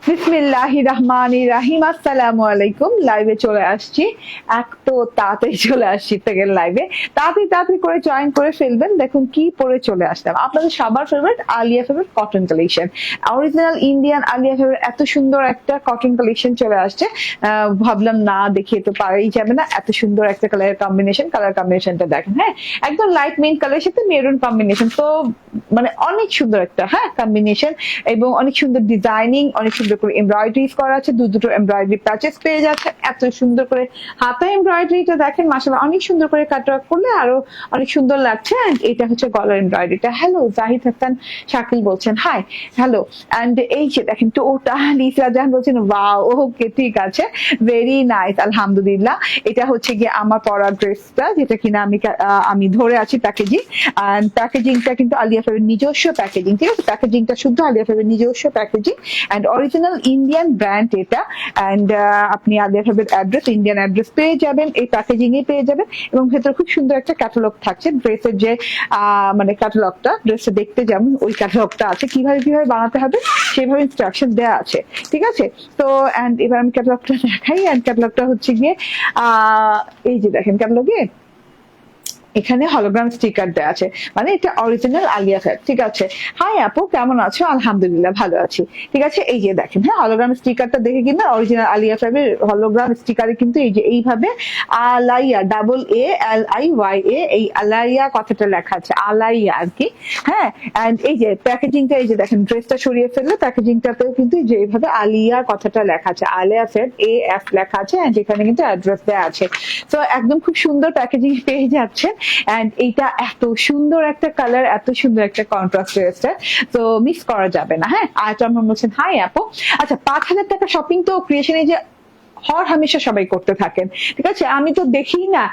বিসমিল্লাহির রহমানির রহিম। আসসালামু আলাইকুম। লাইভে চলে আসছি, এত তাড়াতাড়ি চলে আসছি থেকে লাইভে। তাড়াতাড়ি করে জয়েন করে ফেলবেন। দেখুন কি পরে চলে আসলাম, আপনাদের সবার favourite Alia favourite cotton collection, original Indian Alia favourite. এত সুন্দর একটা কটন কালেকশন চলে আসছে, ভাবলাম না দেখিয়ে তো পারাই যাবে না। এত সুন্দর একটা কালার কম্বিনেশনটা দেখেন। হ্যাঁ, একদম লাইট মেইন কালারের সাথে মেরুন কম্বিনেশন, তো মানে অনেক সুন্দর একটা কম্বিনেশন, এবং অনেক সুন্দর ডিজাইনিং, অনেক সুন্দর করে এমব্রয়ডারিজ করা আছে। দুটো এমব্রয়ডারি প্যাচেস পেয়ে যাচ্ছে। এত সুন্দর করে হাতা এমব্রয়ডারিটা দেখেন, মাশাআল্লাহ অনেক সুন্দর করে কাটওয়ার্ক করলে আরো অনেক সুন্দর লাগছে। এন্ড এটা হচ্ছে গলার এমব্রয়ডারিটা। হ্যালো জাহিদ হাসান শাকিল বলছেন হাই, হ্যালো। এন্ড এই যে দেখেন তো ওটা লিসা জাহান বলছেন ওয়াও, ওকে ঠিক আছে, ভেরি নাইস, আলহামদুলিল্লাহ। এটা হচ্ছে গিয়ে আমার পরা ড্রেসটা, যেটা কিনা আমি ধরে আছি প্যাকেজিং। এন্ড প্যাকেজিংটা কিন্তু আলিয়া ফেবের নিজস্ব প্যাকেজিং, ঠিক আছে? প্যাকেজিংটা শুদ্ধ আলিয়া ফেবের নিজস্ব packaging and original Indian brand এটা। এন্ড আপনি আলিয়া ফেবের অ্যাড্রেস, ইন্ডিয়ান অ্যাড্রেস পেয়ে যাবেন, এই প্যাকেজিং এ পেয়ে যাবেন। এবং ভেতরে খুব সুন্দর একটা ক্যাটালগ থাকছে, ড্রেসের যে মানে ক্যাটালগটা, ড্রেসে দেখতে যেমন ওই ক্যাটালগটা আছে, কিভাবে বানাতে হবে সেভাবে ইনস্ট্রাকশন দেওয়া আছে, ঠিক আছে? তো এন্ড এবার আমি ক্যাটালগটা দেখাই। এন্ড ক্যাটালগটা হচ্ছে গিয়ে এই যে দেখেন, ক্যাটালগে এখানে হলোগ্রাম স্টিকার দেওয়া আছে, মানে এটা অরিজিনাল আলিয়া ফ্যাব, ঠিক আছে? হাই আপু, কেমন আছো? আলহামদুলিল্লাহ ভালো আছি, ঠিক আছে। এই যে দেখেন, হ্যাঁ, হলোগ্রাম স্টিকারটা দেখে কিনা অরিজিনাল আলিয়া ফ্যাবের হলোগ্রাম স্টিকারে কিন্তু এই যে এইভাবে আলাইয়া, ALIYA, এই আলাইয়া কথাটা লেখা আছে, আলাইয়া আর কি। হ্যাঁ, এন্ড এই যে প্যাকেজিংটা, এই যে দেখেন, ড্রেসটা সরিয়ে ফেললে প্যাকেজিংটাতেও কিন্তু যে এইভাবে আলিয়া কথাটা লেখা আছে, আলিয়া ফ্যাব AF লেখা আছে। এন্ড এখানে কিন্তু অ্যাড্রেস দেওয়া আছে। তো একদম খুব সুন্দর প্যাকেজিং পেয়ে যাচ্ছে। এন্ড এইটা এত সুন্দর একটা কালার, এত সুন্দর একটা কন্ট্রাস্ট রয়েছে, তো মিস করা যাবে না। হ্যাঁ, আয়টা আমরা বলছেন হাই আপু। আচ্ছা, 5,000 টাকা শপিং তো ক্রিয়েশনে যে হর হামেশা সবাই করতে থাকেন, ঠিক আছে? আমি তো দেখি না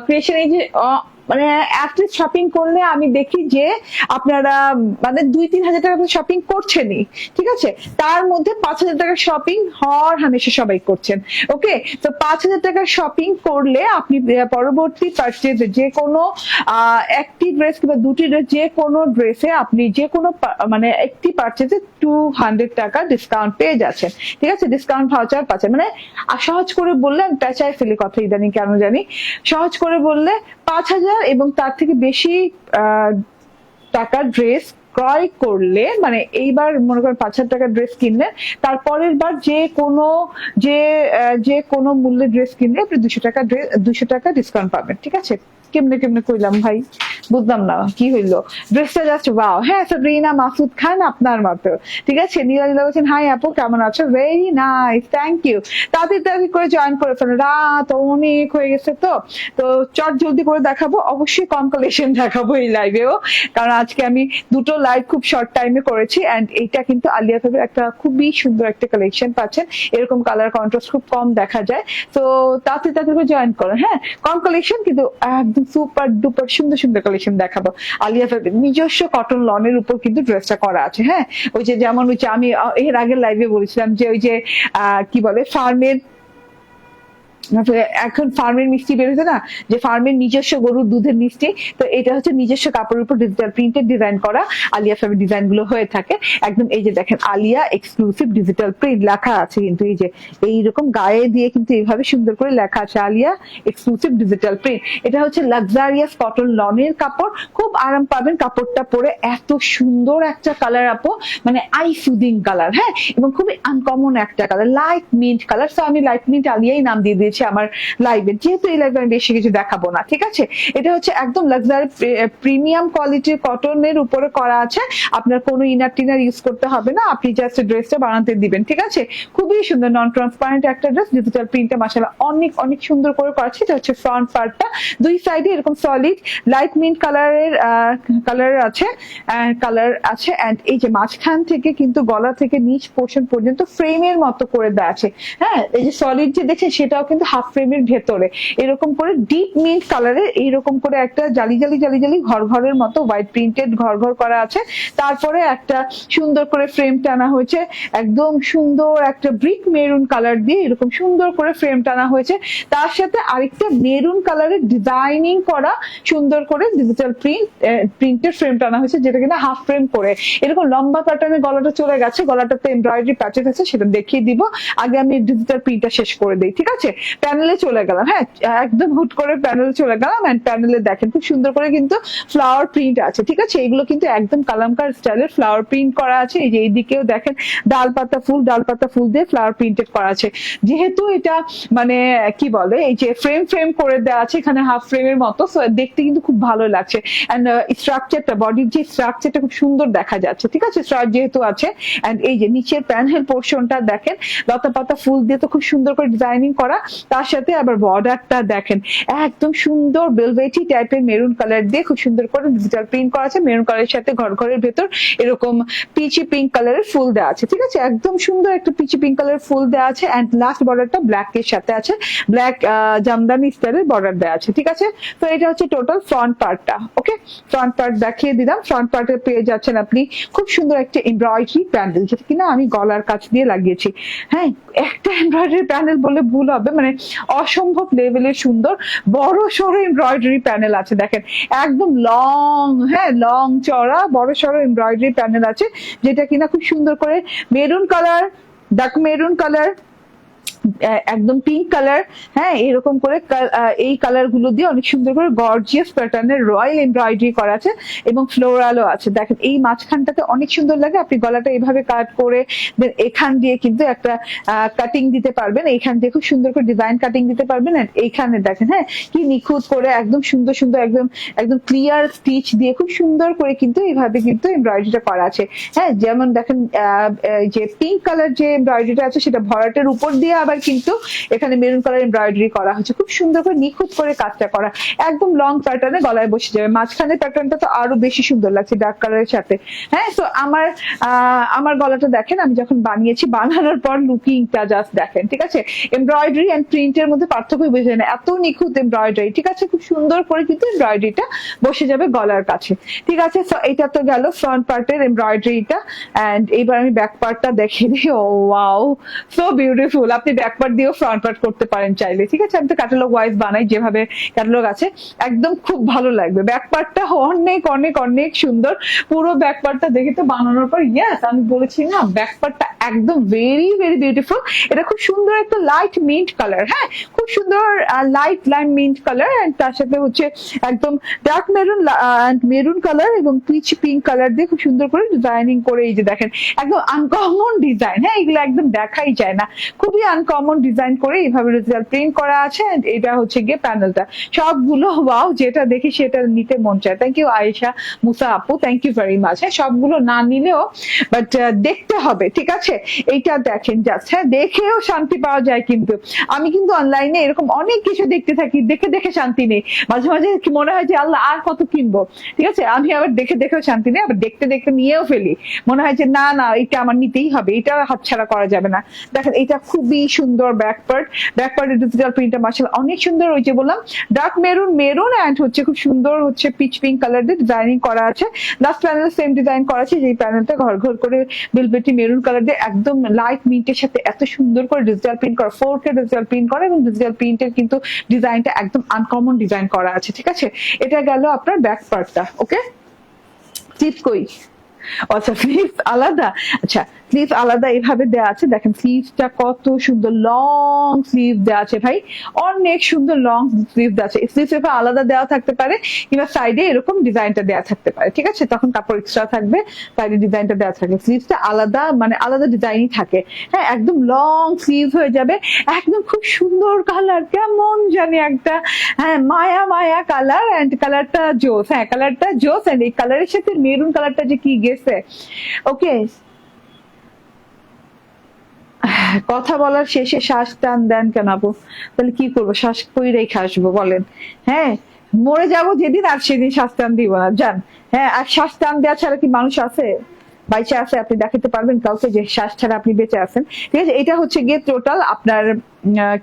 ক্রিয়েশনে যে মানে অ্যাটলিস্ট শপিং করলে আমি দেখি যে আপনারা মানে 2-3 হাজার টাকা শপিং করছেনই, ঠিক আছে? তার মধ্যে 5,000 টাকার শপিং হর হামেশা সবাই করছেন। ওকে, তো 5,000 টাকার শপিং করলে আপনি পরবর্তী পারচেজে যে কোনো একটি ড্রেস কিংবা দুটি ড্রেস, যে কোনো ড্রেসে আপনি যে কোনো মানে একটি পারচেজে 200 টাকা ডিসকাউন্ট পেয়ে যাচ্ছেন, ঠিক আছে? ডিসকাউন্ট ভাউচার পাচ্ছেন। মানে সহজ করে বললে, আমি পেঁচায় ফেলি কথা ইদানিং কেন জানি, সহজ করে বললে 5,000 এবং তার থেকে বেশি টাকার ড্রেস ক্রয় করলে, মানে এইবার মনে করেন 5,000 টাকার ড্রেস কিনলেন, তারপরের বার যে কোনো মূল্যের ড্রেস কিনলে আপনি 200 টাকা ডিসকাউন্ট পাবেন, ঠিক আছে? কেমনে কইলাম ভাই, বুঝলাম না কি হইলো। ড্রেসটা জাস্ট ওয়াও। হ্যাঁ, সাবরিনা মাসুদ খান আপনার মতো, ঠিক আছে? নীলা বলছেন হাই আপু, কেমন আছো? Very nice, thank you. তাড়াতাড়ি করে জয়েন করে ফেলেন, রাত অনেক হয়ে গেছে। তো চট জলদি করে দেখাবো, অবশ্যই কম কালেকশন দেখাবো এই লাইভেও, কারণ আজকে আমি দুটো লাইভ খুব শর্ট টাইমে করেছি। এন্ড এইটা কিন্তু আলিয়া ফেবের একটা খুবই সুন্দর একটা কালেকশন পাচ্ছেন, এরকম কালার কন্ট্রাস্ট খুব কম দেখা যায়। তো তাড়াতাড়ি করে জয়েন করেন। হ্যাঁ, কম কালেকশন কিন্তু একদম সুপার ডুপার সুন্দর কালেকশন দেখাবো। আলিয়া ফেবের নিজস্ব কটন লনের উপর কিন্তু ড্রেসটা করা আছে। হ্যাঁ, ওই যে যেমন ওই যে আমি এর আগের লাইভে বলেছিলাম যে ওই যে কি বলে ফার্মের, এখন ফার্মের মিষ্টি বেরোছে না, যে ফার্মের নিজস্ব গরুর দুধের মিষ্টি, তো এটা হচ্ছে নিজস্ব কাপড়ের উপর ডিজিটাল প্রিন্টেড ডিজাইন করা আলিয়া ফেবের ডিজাইন গুলো হয়ে থাকে একদম। এই যে দেখেন, আলিয়া এক্সক্লুসিভ ডিজিটাল প্রিন্ট লেখা আছে কিন্তু এই যে এইরকম গায়ে দিয়ে কিন্তু এইভাবে সুন্দর করে লেখা আছে আলিয়া এক্সক্লুসিভ ডিজিটাল প্রিন্ট। এটা হচ্ছে লাক্সারিয়াস কটন লনের কাপড়, খুব আরাম পাবেন কাপড়টা পরে। এত সুন্দর একটা কালার আপু, মানে আই সুদিং কালার। হ্যাঁ, এবং খুবই আনকমন একটা কালার, লাইট মিন্ট কালার। তো আমি লাইট মিন্ট আলিয়াই নাম দিয়ে দিয়েছি আমার লাইভে, যেহেতু এই লাইভে আমি বেশি কিছু দেখাবো না, ঠিক আছে? এটা হচ্ছে একদম লাক্সারি প্রিমিয়াম কোয়ালিটির কটনের উপরে করা আছে। আপনার কোনো ইনার টিনার ইউজ করতে হবে না, আপনি জাস্ট ড্রেসটা বানাতে দিবেন, ঠিক আছে? খুবই সুন্দর নন ট্রান্সপারেন্ট একটা ড্রেস, ডিজিটাল প্রিন্টে মাশাআল্লাহ অনেক সুন্দর করে করা আছে। এটা হচ্ছে ফ্রন্ট পার্টটা, দুই সাইডে এরকম সলিড লাইট মিন্ট কালার আছে। এন্ড এই যে মাঝখান থেকে কিন্তু গলা থেকে নিচ পোর্শন পর্যন্ত ফ্রেমের মতো করে দেওয়া আছে। হ্যাঁ, এই যে সলিড যে দেখছেন সেটাও কিন্তু কিন্তু হাফ ফ্রেমের ভেতরে এরকম করে ডিপ মিন্ট কালারের এইরকম করে একটা জালি জালি জালি জালি ঘর ঘরের মতো হোয়াইট প্রিন্টেড ঘর ঘর করা আছে। তারপরে একটা সুন্দর করে ফ্রেম টানা হয়েছে, একদম সুন্দর একটা ব্রিক মেরুন কালার দিয়ে এরকম সুন্দর করে ফ্রেম টানা হয়েছে। তার সাথে আরেকটা মেরুন কালারের ডিজাইনিং করা সুন্দর করে ডিজিটাল প্রিন্টের ফ্রেম টানা হয়েছে, যেটা কিনা হাফ ফ্রেম করে এরকম লম্বা প্যাটার্নের গলাটা চলে গেছে। গলাটাতে এমব্রয়ডারি প্যাটার্ন আছে, সেটা দেখিয়ে দিব। আগে আমি ডিজিটাল প্রিন্টটা শেষ করে দিই, ঠিক আছে? প্যানেলে চলে গেলাম, হ্যাঁ একদম হুট করে প্যানেলে চলে গেলাম। এন্ড প্যানেলে দেখেন খুব সুন্দর করে কিন্তু ফ্লাওয়ার প্রিন্ট আছে, ঠিক আছে? এগুলো কিন্তু একদম কালামকার স্টাইলের ফ্লাওয়ার প্রিন্ট করা আছে। এই যে এইদিকেও দেখেন ডাল পাতা ফুল দিয়ে ফ্লাওয়ার প্রিন্টেড করা আছে। যেহেতু এটা মানে কি বলে এই যে ফ্রেম ফ্রেম করে দেওয়া আছে এখানে হাফ ফ্রেমের মতো, দেখতে কিন্তু খুব ভালো লাগছে। এন্ড স্ট্রাকচারটা, বডির যে স্ট্রাকচারটা খুব সুন্দর দেখা যাচ্ছে, ঠিক আছে? স্ট্রাক যেহেতু আছে। এন্ড এই যে নিচের প্যানেল পোর্শনটা দেখেন লতা পাতা ফুল দিয়ে তো খুব সুন্দর করে ডিজাইনিং করা। তার সাথে আবার বর্ডারটা দেখেন একদম সুন্দর বেলভেটি টাইপের মেরুন কালার দিয়ে খুব সুন্দর করে ডিজিটাল প্রিন্ট করা আছে। মেরুন কালারের সাথে ঘর ঘরের ভেতর এরকম পিচি পিঙ্ক কালারের ফুল দেওয়া আছে, ঠিক আছে? একদম সুন্দর একটা পিচি পিঙ্ক কালারের ফুল দেওয়া আছে। এন্ড লাস্ট বর্ডারটা ব্ল্যাক এর সাথে আছে, ব্ল্যাক জামদানি স্টাইলের বর্ডার দেওয়া আছে, ঠিক আছে? তো এটা হচ্ছে টোটাল ফ্রন্ট পার্টটা। ওকে, ফ্রন্ট পার্ট দেখিয়ে দিলাম। ফ্রন্ট পার্টে পেয়ে যাচ্ছেন আপনি খুব সুন্দর একটা এমব্রয়ডারি প্যানেল, যেটা কিনা আমি গলার কাছ দিয়ে লাগিয়েছি। হ্যাঁ, একটা এমব্রয়ডারি প্যানেল বলে ভুল হবে, মানে অসম্ভব লেভেলের সুন্দর বড় সড়ো এমব্রয়ডারি প্যানেল আছে। দেখেন একদম লং, হ্যাঁ লং চড়া বড় সড়ো এমব্রয়ডারি প্যানেল আছে, যেটা কিনা খুব সুন্দর করে maroon colour, dark maroon colour, একদম পিঙ্ক কালার, হ্যাঁ এরকম করে এই কালার গুলো দিয়ে অনেক সুন্দর করে গর্জিয়াস প্যাটার্নের রয়্যাল এমব্রয়ডারি করা আছে এবং ফ্লোরালও আছে। দেখেন এই মাঝখানটাতে অনেক সুন্দর লাগে। আপনি গলাটা এভাবে কাট করে দেন এখান দিয়ে কিন্তু একটা কাটিং দিতে পারবেন, এইখান দিয়ে খুব সুন্দর করে ডিজাইন কাটিং দিতে পারবেন। এইখানে দেখেন হ্যাঁ কি নিখুঁত করে একদম সুন্দর সুন্দর একদম একদম ক্লিয়ার স্টিচ দিয়ে খুব সুন্দর করে কিন্তু এইভাবে কিন্তু এমব্রয়ডারিটা করা আছে। হ্যাঁ যেমন দেখেন যে পিঙ্ক কালার যে এমব্রয়ডারিটা আছে সেটা ভরাটের উপর দিয়ে আবার কিন্তু এখানে মেরুন কালার এমব্রয়ডারি করা হচ্ছে, খুব সুন্দর করে নিখুঁত করে কাজটা করা, একদম লং প্যাটার্নে গলায় বসে যাবে। মাঝখানে প্যাটার্নটা তো আরো বেশি সুন্দর লাগছে ডার্ক কালারের সাথে। হ্যাঁ তো আমার গলাটা দেখেন আমি যখন বানিয়েছি, বানানোর পর লুকিংটা জাস্ট দেখেন, ঠিক আছে? এমব্রয়ডারি এন্ড প্রিন্টের মধ্যে পার্থক্য বুঝে না, এত নিখুঁত এমব্রয়ডারি, ঠিক আছে? খুব সুন্দর করে কিন্তু এমব্রয়ডারিটা বসে যাবে গলার কাছে, ঠিক আছে? তো এটা তো গেল ফ্রন্ট পার্টের এমব্রয়ডারিটা। এন্ড এইবার আমি ব্যাক পার্টটা দেখিয়ে দিই। ও ওয়াও, সো বিউটিফুল। আপনি ব্যাক পার্ট দিয়েও ফ্রন্ট পার্ট করতে পারেন চাইলে, ঠিক আছে? আমি তো ক্যাটালগ ওয়াইজ বানাই, যেভাবে ক্যাটালগ আছে একদম খুব ভালো লাগবে। ব্যাক পার্টটা অনেক অনেক অনেক সুন্দর। পুরো ব্যাক পার্টটা দেখে তো বানানোর পর ইয়েস আমি বলেছি না, ব্যাক পার্টটা একদম ভেরি ভেরি বিউটিফুল। এটা খুব সুন্দর একটা লাইট মিন্ট কালার, হ্যাঁ খুব সুন্দর light lime mint colour. And তার সাথে হচ্ছে একদম ডার্ক মেরুন মেরুন কালার এবং পিচ পিঙ্ক কালার দিয়ে খুব সুন্দর করে ডিজাইনিং করে এই যে দেখেন একদম আনকমন ডিজাইন। হ্যাঁ এগুলো একদম দেখাই যায় না, খুবই আনকমন ডিজাইন করে এইভাবে ডিজিটাল প্রিন্ট করা আছে। এটা হচ্ছে গিয়ে প্যানেলটা, সবগুলো ওয়াও, যেটা দেখি সেটা নিতে মন চায়। থ্যাংক ইউ আয়েশা মুসা আপু, থ্যাংক ইউ ভেরি মাচ। হ্যাঁ সবগুলো না নিলেও বাট দেখতে হবে, ঠিক আছে? এইটা দেখেন জাস্ট, হ্যাঁ দেখেও শান্তি পাওয়া যায়। কিন্তু আমি কিন্তু অনলাইনে এরকম অনেক কিছু দেখতে থাকি, দেখে দেখে শান্তি নেই। মাঝে মাঝে মনে হয় যে আল্লাহ আর কত কিনবো, ঠিক আছে? আমি আবার দেখে দেখেও শান্তি নেই, আবার দেখতে দেখতে নিয়েও ফেলি। মনে হয় যে না না এটা আমার নিতেই হবে, এটা হাতছাড়া করা যাবে না। দেখেন এটা খুবই সুন্দর ব্যাক পার্ট, ব্যাক পার্টের ডিজিটাল প্রিন্টটা মাশাআল্লাহ অনেক সুন্দর। ওই যে বললাম ডার্ক মেরুন মেরুন এন্ড হচ্ছে খুব সুন্দর হচ্ছে পিচ পিঙ্ক কালার দিয়ে ডিজাইনিং করা আছে। লাস্ট প্যানেল সেম ডিজাইন করা আছে, যেই প্যানেলটা ঘর ঘর করে বেলভেটি মেরুন কালার দিয়ে একদম লাইট মিন্টের সাথে এত সুন্দর করে ডিজিটাল প্রিন্ট করা, 4K ডিজিটাল প্রিন্ট করা এবং ডিজিটাল প্রিন্টের কিন্তু ডিজাইনটা একদম আনকমন ডিজাইন করা আছে, ঠিক আছে? এটা গেল আপনার ব্যাক পার্টটা। ওকে, স্লিভ কই? আচ্ছা স্লিভ আলাদা, আচ্ছা স্লিভ আলাদা এভাবে দেওয়া আছে। দেখেন স্লিভটা কত সুন্দর লং স্লিভ দেওয়া আছে ভাই, অনেক সুন্দর লং স্লিভ দেওয়া আছে। স্লিভ আলাদা দেওয়া থাকতে পারে কিংবা সাইডে এরকম ডিজাইনটা দেওয়া থাকতে পারে, ঠিক আছে? তখন কাপড় এক্সট্রা থাকবে, সাইডে ডিজাইনটা দেওয়া থাকে। স্লিভটা আলাদা মানে আলাদা ডিজাইনই থাকে। হ্যাঁ একদম লং স্লিভ হয়ে যাবে, একদম খুব সুন্দর কালার, কেমন জানি একটা হ্যাঁ মায়া মায়া কালার। এন্ড কালারটা জোস, হ্যাঁ কালারটা জোস। এন্ড এই কালারের সাথে মেরুন কালারটা যে কি গেছে। ওকে, কথা বলার শেষে শ্বাস টান দেন কেন আপু? তাহলে কি করবো, শ্বাস কই রেখে আসবো বলেন? হ্যাঁ মরে যাবো যেদিন আর সেদিন শ্বাস টান দিব না, জান। হ্যাঁ আর শ্বাস টান দেওয়া ছাড়া কি মানুষ আছে, বাইচে আছে? আপনি দেখাতে পারবেন কাউকে যে শ্বাস ছাড়া আপনি বেঁচে আছেন? ঠিক আছে, এটা হচ্ছে গিয়ে টোটাল আপনার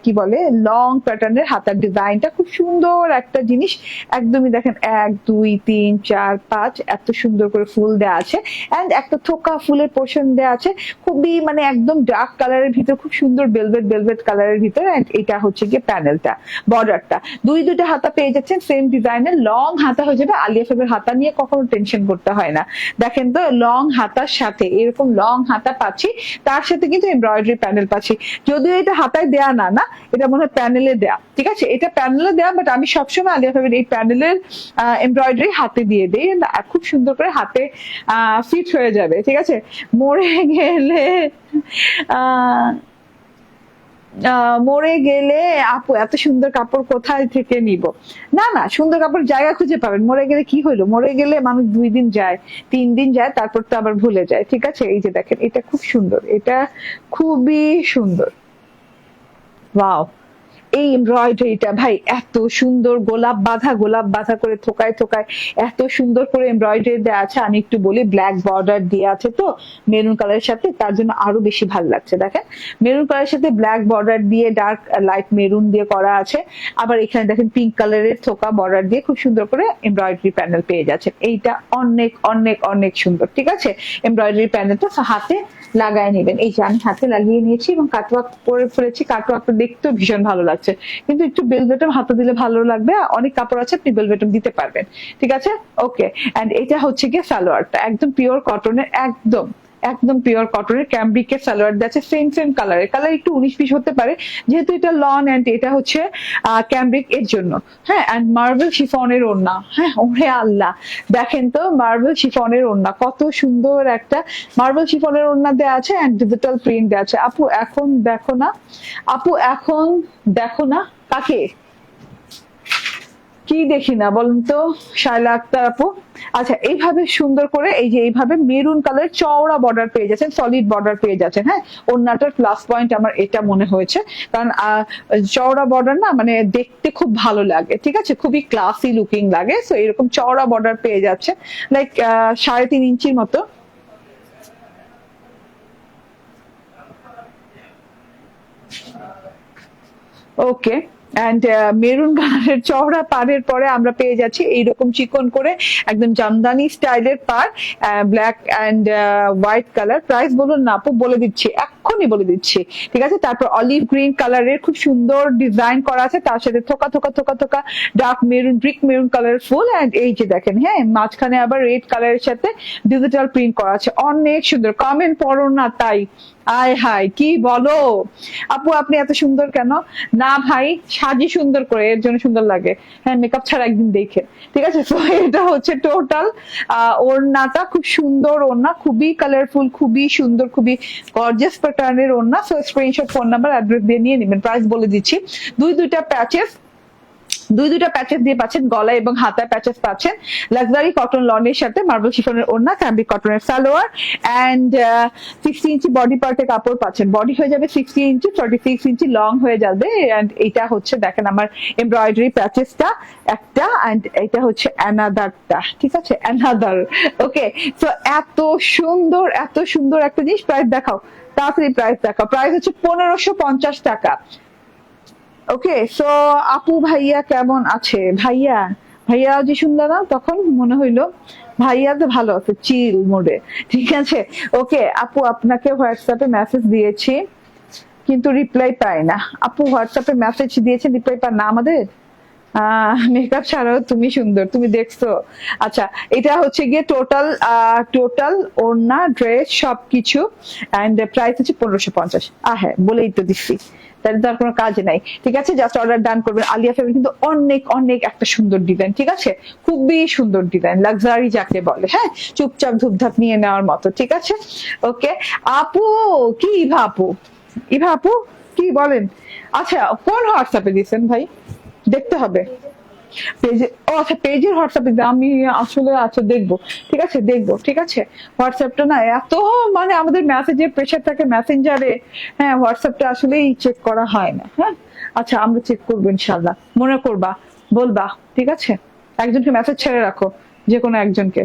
কি বলে লং প্যাটার্নের হাতার ডিজাইনটা খুব সুন্দর একটা জিনিস। একদমই দেখেন 1 2 3 4 5 এত সুন্দর করে ফুল দেওয়া আছে, এন্ড একটা থোকা ফুলের পোর্শন দেওয়া আছে খুবই মানে একদম ডার্ক কালারের ভিতর, খুব সুন্দর ভেলভেট কালারের ভিতর। এন্ড এটা হচ্ছে গিয়ে প্যানেলটা, বর্ডারটা দুইটা হাতা পেয়ে যাচ্ছেন সেম ডিজাইনের। লং হাতা হয়ে যাবে, আলিয়া ফেবের হাতা নিয়ে কখনো টেনশন করতে হয় না। দেখেন তো লং হাতার সাথে এরকম লং হাতা পাচ্ছি, তার সাথে কিন্তু এমব্রয়ডারি প্যানেল পাচ্ছি। যদিও এটা হাতায় দেয়া না, না এটা মনে হয় প্যানেলে দেয়া, ঠিক আছে এটা প্যানেলে দেয়া, বাট আমি সবসময় আলিয়া ফেবের এই প্যানেলের এমব্রয়ডারি হাতে দিয়ে দিই, খুব সুন্দর করে হাতে ফিট হয়ে যাবে, ঠিক আছে। মরে গেলে মরে গেলে আপু এত সুন্দর কাপড় কোথায় থেকে নিব? না না, সুন্দর কাপড় জায়গা খুঁজে পাবেন। মরে গেলে কি হইলো, মরে গেলে মানুষ 2 দিন যায় 3 দিন যায়, তারপর তো আবার ভুলে যায়, ঠিক আছে। এই যে দেখেন এটা খুব সুন্দর, এটা খুবই সুন্দর, ওয়াও। এই এমব্রয়ডারিটা ভাই এত সুন্দর, গোলাপ বাঁধা করে থোকায় থোকায় এত সুন্দর করে এমব্রয়ডারি দেওয়া আছে। আমি একটু বলি, ব্ল্যাক বর্ডার দিয়ে আছে তো মেরুন কালারের সাথে, তার জন্য আরো বেশি ভালো লাগছে। দেখেন মেরুন কালারের সাথে ব্ল্যাক বর্ডার দিয়ে ডার্ক লাইট মেরুন দিয়ে করা আছে। আবার এখানে দেখেন পিঙ্ক কালারের থোকা বর্ডার দিয়ে খুব সুন্দর করে এমব্রয়ডারি প্যানেল পেয়ে যাচ্ছে। এইটা অনেক অনেক অনেক সুন্দর, ঠিক আছে। এমব্রয়ডারি প্যানেলটা হাতে লাগায় নেবেন। এই যে আমি হাতে লাগিয়ে নিয়েছি এবং কাটওয়ার্ক করে ফেলেছি। কাটওয়ার্কটা দেখতেও ভীষণ ভালো লাগছে, কিন্তু একটু বেলভেটম হাতে দিলে ভালো লাগবে। অনেক কাপড় আছে আপনি বেলভেটম দিতে পারবেন, ঠিক আছে। ওকে, এন্ড এটা হচ্ছে গিয়ে সালোয়ারটা একদম পিওর কটনের, একদম একদম পিওর কটনের ক্যামব্রিকের সালোয়ার আছে, সেম কালারের। কালার একটু 19-20 হতে পারে যেহেতু এটা লন, এন্ড এটা হচ্ছে ক্যামব্রিক এর জন্য। হ্যাঁ, এন্ড মার্বেল শিফনের ওড়না। হ্যাঁ ওরে আল্লাহ, দেখেন তো মার্বেল শিফনের ওড়না, কত সুন্দর একটা মার্বেল শিফনের ওড়না দেওয়া আছে, এন্ড ডিজিটাল প্রিন্ট দেওয়া আছে। আপু এখন দেখো না, আপু এখন দেখো না কাকে কি দেখি না বলুন তো, শায়লা আক্তার আপু। আচ্ছা, এইভাবে সুন্দর করে এই যে এইভাবে মেরুন কালার চওড়া বর্ডার পেয়ে যাচ্ছেন, সলিড বর্ডার পেয়ে যাচ্ছেন। হ্যাঁ, ওড়নাটার প্লাস পয়েন্ট আমার এটা মনে হয়েছে, কারণ চওড়া বর্ডার না মানে দেখতে খুব ভালো লাগে, ঠিক আছে, খুবই ক্লাসি লুকিং লাগে। সো এরকম চওড়া বর্ডার পেয়ে যাচ্ছে, লাইক 3.5 ইঞ্চির মতো। ওকে, এন্ড মেরুন কালারের চওড়া পাড়ের পরে আমরা পেয়ে যাচ্ছি এইরকম চিকন করে একদম জামদানি স্টাইলের পাড়, black and white colour. Price বলুন না আপু, বলে দিচ্ছি, এক্ষুনি বলে দিচ্ছি, ঠিক আছে। তারপর অলিভ গ্রিন কালারের খুব সুন্দর ডিজাইন করা আছে, তার সাথে থোকা থোকা থোকা থোকা dark maroon, brick maroon colour ফুল। এন্ড এই যে দেখেন, হ্যাঁ মাঝখানে আবার রেড কালারের সাথে ডিজিটাল প্রিন্ট করা আছে, অনেক সুন্দর। কমেন্ট পড়ো না তাই, আয় হায় কি বলো আপু, আপনি এত সুন্দর কেন? না ভাই, সাজি সুন্দর করে, এর জন্য সুন্দর লাগে। হ্যাঁ, মেকআপ ছাড়া একদিন দেখে, ঠিক আছে। তো এটা হচ্ছে টোটাল ওড়নাটা, খুব সুন্দর ওড়না, খুবই কালারফুল, খুবই সুন্দর, খুবই গর্জিয়াস প্যাটার্নের ওড়না। So screenshot, phone number, address দিয়ে নিয়ে নেবেন। প্রাইস বলে দিচ্ছি, দুইটা প্যাচেস দিয়ে পাচ্ছেন, গলা এবং হাতায় প্যাচেস পাচ্ছেন। লাক্সারি কটন লনের সাথে মার্বেল শিফনের ওড়না, ক্যামব্রিক কটনের সালোয়ার, এন্ড 60 ইঞ্চি বডি পার্টে কাপড় পাচ্ছেন। বডি হয়ে যাবে 60 ইঞ্চি, 46 ইঞ্চি লং হয়ে যাবে। এন্ড এটা হচ্ছে দেখেন আমার এমব্রয়ডারি প্যাচেসটা একটা, এন্ড এটা হচ্ছে অ্যানাদারটা, ঠিক আছে, অ্যানাদার। ওকে, তো এত সুন্দর একটা জিনিস। প্রাইস দেখাও তাড়াতাড়ি, প্রাইস দেখাও। প্রাইস হচ্ছে 1550 টাকা। ওকে, সো আপু ভাইয়া কেমন আছে? ভাইয়া যে শুনলো না তখন মনে হইলো ভাইয়া তো ভালো আছে, চিল মোডে, ঠিক আছে। ওকে আপু, আপনাকে হোয়াটসঅ্যাপে মেসেজ দিয়েছি কিন্তু রিপ্লাই পাই না। আপু হোয়াটসঅ্যাপে মেসেজ দিয়েছেন, রিপ্লাই পান না আমাদের? মেকআপ ছাড়াও তুমি সুন্দর, তুমি দেখছো? আচ্ছা, এটা হচ্ছে গিয়ে টোটাল ওড়না, ড্রেস সবকিছু, এন্ড প্রাইস হচ্ছে 1550। হ্যাঁ, বলেই তো দিচ্ছি, তাহলে তো আর কোনো কাজ নাই, ঠিক আছে। জাস্ট অর্ডার ডান করবেন। আলিয়া ফেব্রিক কিন্তু অনেক অনেক একটা সুন্দর ডিজাইন, ঠিক আছে, খুবই সুন্দর ডিজাইন, লাক্সারি যাকে বলে। হ্যাঁ, চুপচাপ ধূপধাপ নিয়ে নেওয়ার মতো, ঠিক আছে। ওকে আপু, কি ইভা আপু কি বলেন? আচ্ছা, কোন হোয়াটসঅ্যাপে দিয়েছেন ভাই? দেখতে হবে পেজে। ও আচ্ছা, পেজের হোয়াটসঅ্যাপে আমি আসলে আচ্ছা দেখবো, ঠিক আছে, দেখবো, ঠিক আছে। হোয়াটসঅ্যাপটা না এত মানে আমাদের মেসেজের প্রেশার থাকে মেসেঞ্জারে, হ্যাঁ হোয়াটসঅ্যাপটা আসলেই চেক করা হয় না। হ্যাঁ, আচ্ছা আমরা চেক করবো ইনশাল্লাহ, মনে করবা, বলবা, ঠিক আছে। একজনকে মেসেজ ছেড়ে রাখো, যে কোনো একজনকে।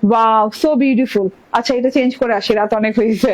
Wow, so beautiful. আচ্ছা, এটা চেঞ্জ করে আসি, রাত অনেক হয়েছে।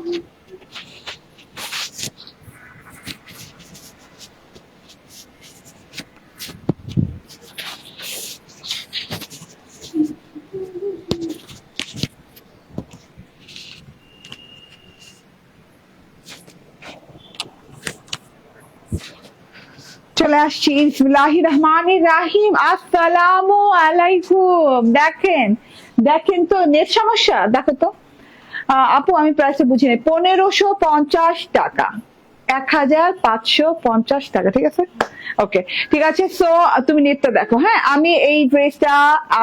চলে আসছি, বিসমিল্লাহির রহমানির রাহিম। আসসালামু আলাইকুম। দেখেন দেখেন তো নেট সমস্যা, দেখো তো আপু আমি প্রাইসটা বুঝি নাই। 1550 টাকা, 1550 টাকা, ঠিক আছে ওকে ঠিক আছে। সো তুমি নেটটা দেখো। হ্যাঁ আমি এই ড্রেসটা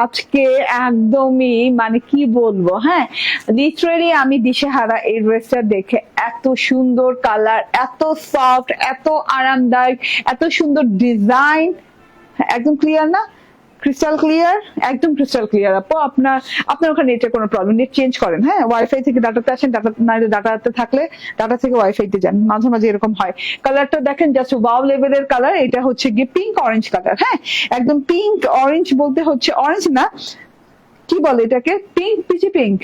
আজকে একদমই মানে কি বলবো, হ্যাঁ লিটারেলি আমি দিশেহারা এই ড্রেসটা দেখে। এত সুন্দর কালার, এত সফট, এত আরামদায়ক, এত সুন্দর ডিজাইন। একদম ক্লিয়ার না? ক্রিস্টাল ক্লিয়ার, একদম ক্রিস্টাল ক্লিয়ার। আপু আপনার আপনার ওখানে নেটের কোনো প্রবলেম, নেট চেঞ্জ করেন। হ্যাঁ ওয়াইফাই থেকে ডাটাতে আসেন, ডাটা নাইলে ডাটাতে থাকলে ডাটা থেকে ওয়াইফাইতে যান, মাঝে মাঝে এরকম হয়। কালারটা দেখেন জাস্ট ওয়াও লেভেলের কালার। এটা হচ্ছে গিয়ে পিঙ্ক অরেঞ্জ কালার। হ্যাঁ একদম পিঙ্ক অরেঞ্জ, বলতে হচ্ছে অরেঞ্জ না, কি বলে এটাকে, পিঙ্ক পিচি পিঙ্ক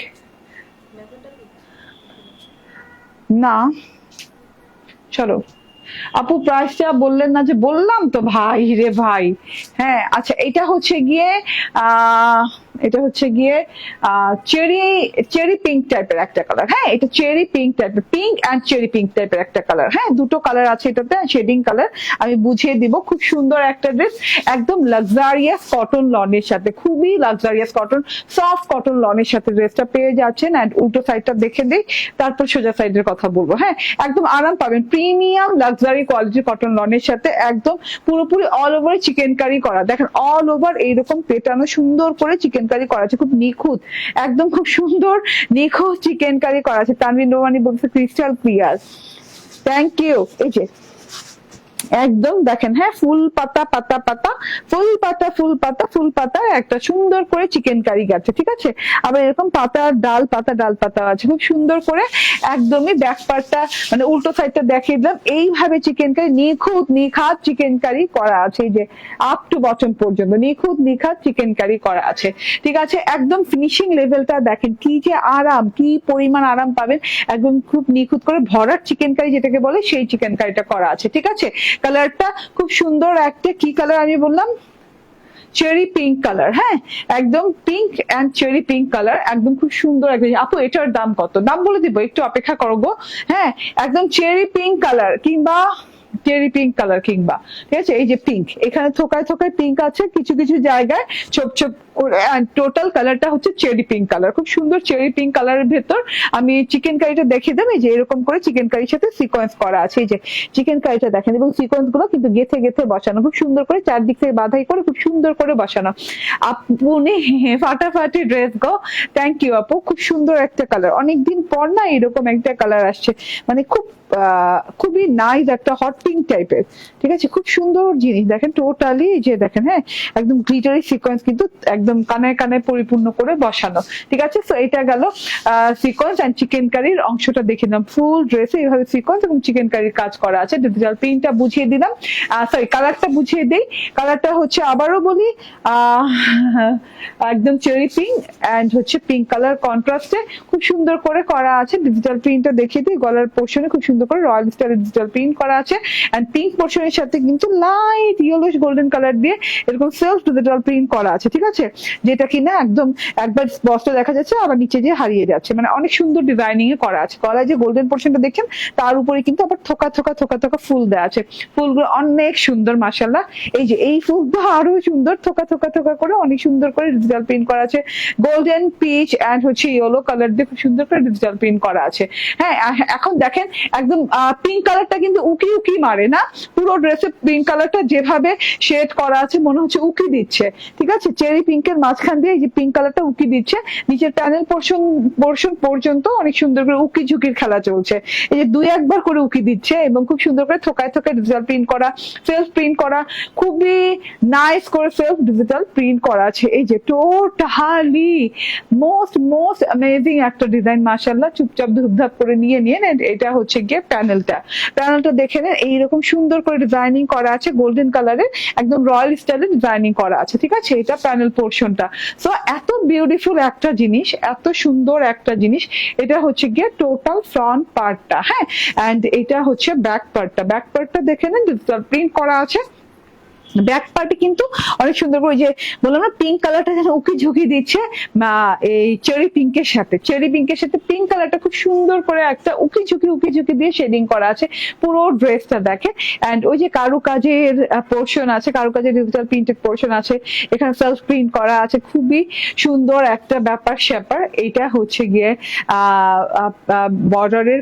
না। চলো আপু প্রাইসটা বললেন না যে? বললাম তো ভাই রে ভাই। হ্যাঁ আচ্ছা এটা হচ্ছে গিয়ে এটা হচ্ছে গিয়ে চেরি চেরি পিঙ্ক টাইপের একটা কালার। হ্যাঁ এটা চেরি পিঙ্ক টাইপের, পিঙ্ক অ্যান্ড চেরি পিঙ্ক টাইপের একটা কালার। হ্যাঁ দুটো কালার আছে এটাতে, শেডিং কালার আমি বুঝিয়ে দিব। খুব সুন্দর একটা ড্রেস, একদম লাক্সারিয়াস কটন লনের সাথে, খুবই লাক্সারিয়াস কটন, সফট কটন লনের সাথে ড্রেসটা পেয়ে যাচ্ছেন। অ্যান্ড উল্টো সাইডটা দেখে দিই, তারপর সোজা সাইডের কথা বলবো। হ্যাঁ একদম আরাম পাবেন, প্রিমিয়াম লাক্সারি কোয়ালিটির কটন লনের সাথে, একদম পুরোপুরি অল ওভার চিকেন কারি করা। দেখেন অল ওভার এইরকম পেটানো সুন্দর করে চিকেন কারি করা আছে, খুব নিখুঁত, একদম খুব সুন্দর নিখুঁত চিকেন কারি করা আছে। তানভীর নোমানি বলছে ক্রিস্টাল ক্লিয়ার, থ্যাংক ইউ। এই যে একদম দেখেন, হ্যাঁ ফুল পাতা পাতা পাতা, ফুল পাতা ফুল পাতা ফুল পাতা, একটা সুন্দর করে চিকেন কারি গেছে, ঠিক আছে। আবার এরকম পাতা ডাল পাতা ডাল পাতা আছে, খুব সুন্দর করে একদমই ব্যাক পার্টটা মানে উল্টো সাইডটা দেখিয়ে দিলাম। এইভাবে চিকেন কারি নিখুঁত নিখাত চিকেন কারি করা আছে, এই যে আপ টু বটম পর্যন্ত নিখুঁত নিখাত চিকেন কারি করা আছে, ঠিক আছে। একদম ফিনিশিং লেভেলটা দেখেন, কি যে আরাম, কি পরিমাণ আরাম পাবেন। একদম খুব নিখুঁত করে ভরাট চিকেন কারি যেটাকে বলে, সেই চিকেন কারিটা করা আছে, ঠিক আছে। কালারটা খুব সুন্দর একটা, কি কালার আমি বললাম, চেরি পিঙ্ক কালার। হ্যাঁ একদম pink and cherry pink colour, একদম খুব সুন্দর। একদম আপু এটার দাম কত? দাম বলে দিব, একটু অপেক্ষা করবো। হ্যাঁ একদম চেরি পিঙ্ক কালার কিংবা চেরি পিঙ্ক কালার কিংবা, ঠিক আছে। এই যে পিঙ্ক, এখানে থোকায় থোকায় পিঙ্ক আছে, কিছু কিছু জায়গায় ছোপ ছোপ করে, টোটাল কালারটা হচ্ছে চেরি পিঙ্ক কালার। খুব সুন্দর চেরি পিঙ্ক কালারের ভেতর আমি চিকেন কারিটা দেখিয়ে দেবো। এই যে এরকম করে চিকেন কারির সাথে সিকোয়েন্স করা আছে, এই যে চিকেন কারিটা দেখেন, এবং সিকোয়েন্স গুলো কিন্তু গেথে গেথে বসানো, খুব সুন্দর করে চারদিক থেকে বাধাই করে খুব সুন্দর করে বসানো। আপনি ফাটাফাটি ড্রেস গো, থ্যাংক ইউ আপু। খুব সুন্দর একটা কালার, অনেকদিন পর না এরকম একটা কালার আসছে, মানে খুব খুবই নাইস একটা হট পিঙ্ক টাইপের, ঠিক আছে। খুব সুন্দর জিনিস দেখেন, টোটালি যে দেখেন, হ্যাঁ একদম গ্লিটারি সিকোয়েন্স কিন্তু একদম কানায় কানায় পরিপূর্ণ করে বসানো, ঠিক আছে। সো এটা গেল সিকোয়েন্স এন্ড চিকেন কারির অংশটা দেখে নিলাম। ফুল ড্রেসে এইভাবে সিকোয়েন্স এবং চিকেন কারির কাজ করা আছে। ডিজিটাল প্রিন্টটা বুঝিয়ে দিলাম, সরি কালারটা বুঝিয়ে দেই। কালারটা হচ্ছে আবারও বলি, একদম চেরি পিঙ্ক এন্ড হচ্ছে পিঙ্ক কালার কন্ট্রাস্টে খুব সুন্দর করে করা আছে। ডিজিটাল প্রিন্টটা দেখিয়ে দিই, গলার পোর্শনে খুব সুন্দর করে রয়্যাল স্টাইলের ডিজিটাল প্রিন্ট করা আছে। এন্ড পিঙ্ক পোর্শনের সাথে কিন্তু লাইট ইয়েলোশ গোল্ডেন কালার দিয়ে এরকম সেলফ ডিজিটাল প্রিন্ট করা আছে, ঠিক আছে। যেটা কিনা একদম একবার স্পষ্ট দেখা যাচ্ছে, আবার নিচে যে হারিয়ে যাচ্ছে, মানে অনেক সুন্দর ডিজাইনিং এ করা আছে। গলায় যে গোল্ডেন পোর্শনটা দেখছেন, তার উপরে কিন্তু আবার থোকা থোকা থোকা থোকা ফুল দেওয়া আছে। ফুলগুলো অনেক সুন্দর মাশাআল্লাহ। এই যে এই ফুলটা আরো সুন্দর, থোকা থোকা থোকা করে অনেক সুন্দর করে ডিজিটাল প্রিন্ট করা আছে। গোল্ডেন পিচ এন্ড হচ্ছে ইয়েলো কালার দিয়ে খুব সুন্দর করে ডিজিটাল প্রিন্ট করা আছে। হ্যাঁ এখন দেখেন একদম পিঙ্ক কালারটা কিন্তু উকি উকি মারে না, পুরো ড্রেসে পিঙ্ক কালারটা যেভাবে শেড করা আছে মনে হচ্ছে উকি দিচ্ছে, ঠিক আছে। চেরি পিঙ্কের মাঝখান দিয়ে এই যে পিঙ্ক কালারটা উকি দিচ্ছে, নিচের প্যানেল পোর্শন পর্যন্ত অনেক সুন্দর করে উকি ঝুঁকির খেলা চলছে। এই যে দুই একবার করে উকি দিচ্ছে এবং খুব সুন্দর করে থোকায় থোকায় ডিজিটাল প্রিন্ট করা, সেলফ প্রিন্ট করা, খুবই নাইস করে সেলফ ডিজিটাল প্রিন্ট করা আছে। এই যে টোটালি মোস্ট অ্যামেজিং একটা ডিজাইন মাশাআল্লাহ। চুপচাপ ধুপধাপ করে নিয়ে এটা হচ্ছে গিয়ে গিয়ে প্যানেলটা দেখে নেন, এইরকম সুন্দর করে ডিজাইনিং করা আছে, গোল্ডেন কালারের একদম রয়্যাল স্টাইলে ডিজাইনিং করা আছে, ঠিক আছে? এটা প্যানেল পোর্শনটা। সো এত বিউটিফুল একটা জিনিস, এত সুন্দর একটা জিনিস। এটা হচ্ছে গিয়ে টোটাল ফ্রন্ট পার্টটা, হ্যাঁ। এন্ড এটা হচ্ছে ব্যাক পার্টটা দেখে নেন, ডিজিটাল প্রিন্ট করা আছে। ব্যাক পার্টে কিন্তু অনেক সুন্দর করে, যে বললাম না পিঙ্ক কালারটা যেন উকি ঝুঁকি দিচ্ছে এই চেরি পিঙ্কের সাথে পিঙ্ক কালারটা খুব সুন্দর করে একটা উকি ঝুঁকি দিয়ে শেডিং করা আছে পুরো ড্রেসটা দেখে। এন্ড ওই যে কারুকাজের পোর্শন আছে, কারুকাজের ডিজিটাল প্রিন্টেড পোর্শন আছে, এখানে সেলফ প্রিন্ট করা আছে, খুবই সুন্দর একটা ব্যাপার স্যাপার। এটা হচ্ছে গিয়ে বর্ডারের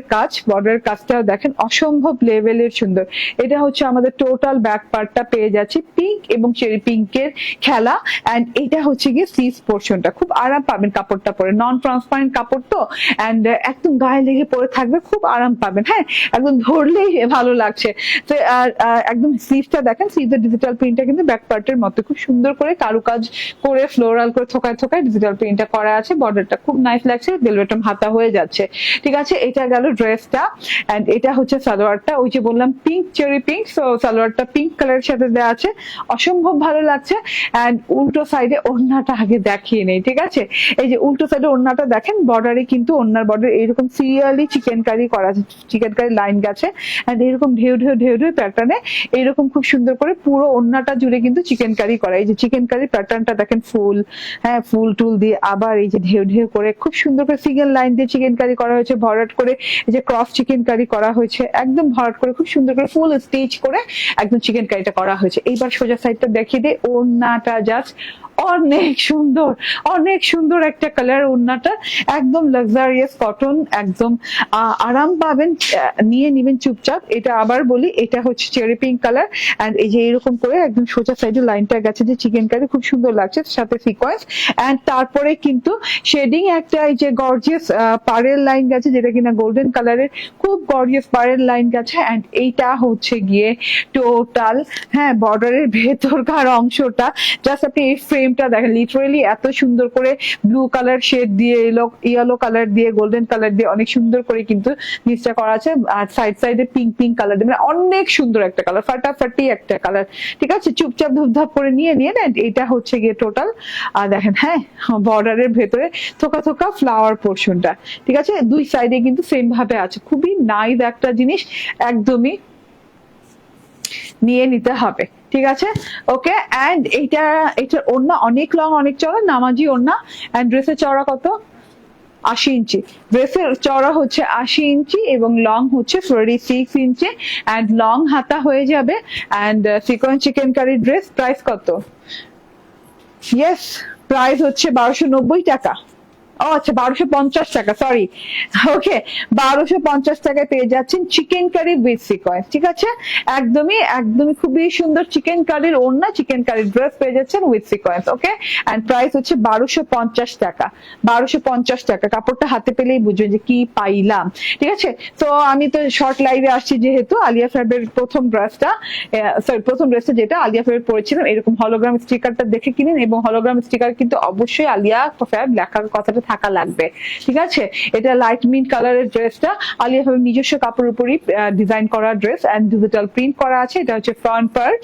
কাজটাও দেখেন অসম্ভব লেভেলের সুন্দর। এটা হচ্ছে আমাদের টোটাল ব্যাক পার্টটা পেয়ে যাচ্ছে পিঙ্ক এবং চেরি পিঙ্কের খেলা। এন্ড এটা হচ্ছে গিয়ে স্লিভস পোর্শনটা, খুব আরাম পাবেন কাপড়টা পরে, নন ট্রান্সপারেন্ট কাপড় তো, এন্ড একদম গায়ে লেগে পরে থাকবে, খুব আরাম পাবেন, হ্যাঁ। একদম ধরলেই ভালো লাগছে। তো আর একদম স্লিভসটা দেখেন, স্লিভের ডিজিটাল প্রিন্টটা কিন্তু ব্যাক পার্টের মতো খুব সুন্দর করে কারুকাজ করে ফ্লোরাল করে থোকায় ডিজিটাল প্রিন্টটা করা আছে। বর্ডারটা খুব নাইস লাগছে, বেলবেটম হাতা হয়ে যাচ্ছে, ঠিক আছে? এটা গেল ড্রেসটা। এন্ড এটা হচ্ছে সালোয়ারটা, ওই যে বললাম পিঙ্ক চেরি পিঙ্ক, সো সালোয়ারটা পিঙ্ক কালারের সাথে দেওয়া আছে, অসম্ভব ভালো লাগছে। এন্ড উল্টো সাইডে ওড়নাটা আগে দেখিয়ে নেই, ঠিক আছে? এই যে উল্টো সাইডে ওড়নাটা দেখেন, বর্ডারে কিন্তু ওড়নার বর্ডার এইরকম সিরিয়ালি চিকেন কারি করা আছে, চিকেন কারি লাইন গেছে। এন্ড এইরকম ঢেউ প্যাটার্নে এইরকম খুব সুন্দর করে পুরো ওড়নাটা জুড়ে কিন্তু চিকেন কারি করা। এই যে চিকেন কারি প্যাটার্নটা দেখেন, ফুল, হ্যাঁ, ফুল টুল দিয়ে আবার এই যে ঢেউ করে খুব সুন্দর করে সিঙ্গেল লাইন দিয়ে চিকেন কারি করা হয়েছে, ভরাট করে এই যে ক্রস চিকেন কারি করা হয়েছে, একদম ভরাট করে খুব সুন্দর করে ফুল স্টিচ করে একদম চিকেন কারিটা করা হয়েছে। এইবার সোজা সাইডটা দেখিয়ে দিই, ওড়নাটা জাস্ট অনেক সুন্দর একটা কালার। ওড়নাটা একদম লাক্সারিয়াস কটন, একদম আরাম পাবেন, নিয়ে নিবেন চুপচাপ। এটা আবার বলি, এটা হচ্ছে চেরি পিঙ্ক কালার। এন্ড এই যে এরকম করে একদম সোজা সাইডে লাইনটা গেছে যে চিকেন কারি, খুব সুন্দর লাগছে, সাথে সিকোয়েন্স। এন্ড তারপরে কিন্তু শেডিং একটা এই যে গর্জিয়াস পাড়ের লাইন গেছে, যেটা কিনা গোল্ডেন কালারের, খুব গর্জিয়াস পাড়ের লাইন গেছে। এন্ড এইটা হচ্ছে গিয়ে টোটাল, হ্যাঁ, বর্ডারের ভেতরকার অংশটা। জাস্ট আপনি এই ফ্রেমটা দেখেন, লিটারেলি এত সুন্দর করে ব্লু কালার শেড দিয়ে, ইয়েলো কালার দিয়ে, গোল্ডেন কালার দিয়ে অনেক সুন্দর করে কিন্তু নিচটা করা আছে। আর সাইডে পিঙ্ক কালার দিয়ে, মানে অনেক সুন্দর একটা কালার, ফাটাফাটি একটা কালার, ঠিক আছে? চুপচাপ ধূপধাপ করে নিয়ে নেন। এটা হচ্ছে গিয়ে টোটাল, আর দেখেন, হ্যাঁ, বর্ডারের ভেতরে থোকা ফ্লাওয়ার পোর্শনটা, ঠিক আছে? দুই সাইডে কিন্তু সেম ভাবে আছে, খুবই নাইস একটা জিনিস, একদমই নিয়ে নিতে হবে, ঠিক আছে? ওকে। এন্ড এটার ওড়না অনেক লং, অনেক চড়া, নামাজি ওড়না। এন্ড ড্রেসের চওড়া কত? 80 ইঞ্চি। ড্রেসের চওড়া হচ্ছে 80 ইঞ্চি এবং লং হচ্ছে 46 ইঞ্চি। এন্ড লং হাতা হয়ে যাবে। And sequins chikankari dress, price কত? ইয়েস, প্রাইস হচ্ছে 1290 টাকা। ও আচ্ছা, 1250 টাকা, সরি। ওকে, 1250 টাকায় পেয়ে যাচ্ছেন চিকেন কারি উইথ সিকোয়েন্স, ঠিক আছে? একদমই খুবই সুন্দর চিকেন কারির ওড়না, চিকেন কারির ড্রেস পেয়ে যাচ্ছেন with sequins. Okay, and price হচ্ছে 1250 টাকা। 1250 টাকা। কাপড়টা হাতে পেলেই বুঝবেন যে কি পাইলাম, ঠিক আছে? তো আমি তো শর্ট লাইভে আসছি, যেহেতু আলিয়া ফ্যাবের প্রথম ড্রেসটা যেটা আলিয়া ফ্যাবের পরেছিলাম, এরকম হলোগ্রাম স্টিকারটা দেখে কিনেন। এবং হলোগ্রাম স্টিকার কিন্তু অবশ্যই আলিয়া ফ্যাব লেখার কথাটা থাকা লাগবে, ঠিক আছে? এটা লাইট মিন্ট কালারের ড্রেসটা আলিয়া ফ্যাবের নিজস্ব কাপড়ের উপরই ডিজাইন করা ড্রেস, এন্ড ডিজিটাল প্রিন্ট করা আছে। এটা হচ্ছে ফ্রন্ট পার্ট।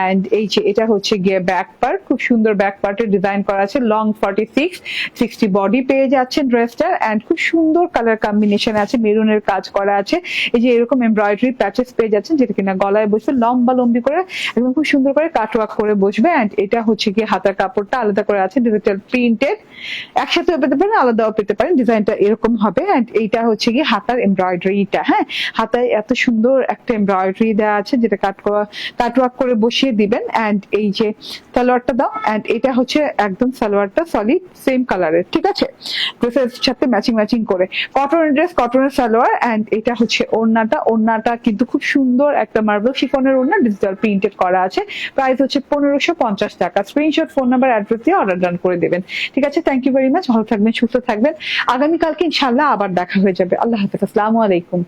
এন্ড এই যে এটা হচ্ছে গিয়ে ব্যাক পার্ট, খুব সুন্দর ব্যাক পার্টের ডিজাইন করা আছে, লং 46, 60 বডি পেয়ে যাচ্ছেন ড্রেসটার। এন্ড খুব সুন্দর কালার কম্বিনেশন আছে, মেরুনের কাজ করা আছে, এই যে এরকম এমব্রয়ডারি প্যাচেস পেয়ে যাচ্ছেন, যেটা কিনা গলায় বসবে লম্বি করে, একদম খুব সুন্দর করে কাটওয়ার্ক করে বসবে। এন্ড এটা হচ্ছে গিয়ে হাতার কাপড়টা আলাদা করে আছে, ডিজিটাল প্রিন্টেড, একসাথে পেতে পারেন, আলাদাও পেতে পারেন, ডিজাইনটা এরকম হবে। এন্ড এইটা হচ্ছে গিয়ে হাতার এমব্রয়ডারিটা, হ্যাঁ, হাতায় এত সুন্দর একটা এমব্রয়ডারি দেওয়া আছে, যেটা কাটওয়ার্ক করে বসিয়ে দিবেন। এন্ড এই যে সালোয়ারটা দাও, এন্ড এটা হচ্ছে একদম সালোয়ারটা সলিড সেম কালারের, ঠিক আছে? ড্রেসের সাথে ম্যাচিং করে কটনের ড্রেস, কটনের সালোয়ার। এন্ড এটা হচ্ছে ওড়নাটা কিন্তু খুব সুন্দর একটা মার্বেল শিফনের ওড়না, ডিজিটাল প্রিন্টেড করা আছে। প্রাইস হচ্ছে 1550 টাকা। স্ক্রিনশট, ফোন নাম্বার, অ্যাড্রেস দিয়ে অর্ডার ডান করে দেবেন, ঠিক আছে? Thank you very much. ভালো থাকবেন, সুস্থ থাকবেন। আগামীকালকে ইনশাআল্লাহ আবার দেখা হয়ে যাবে। আল্লাহ হাফেজ, আসসালামু আলাইকুম।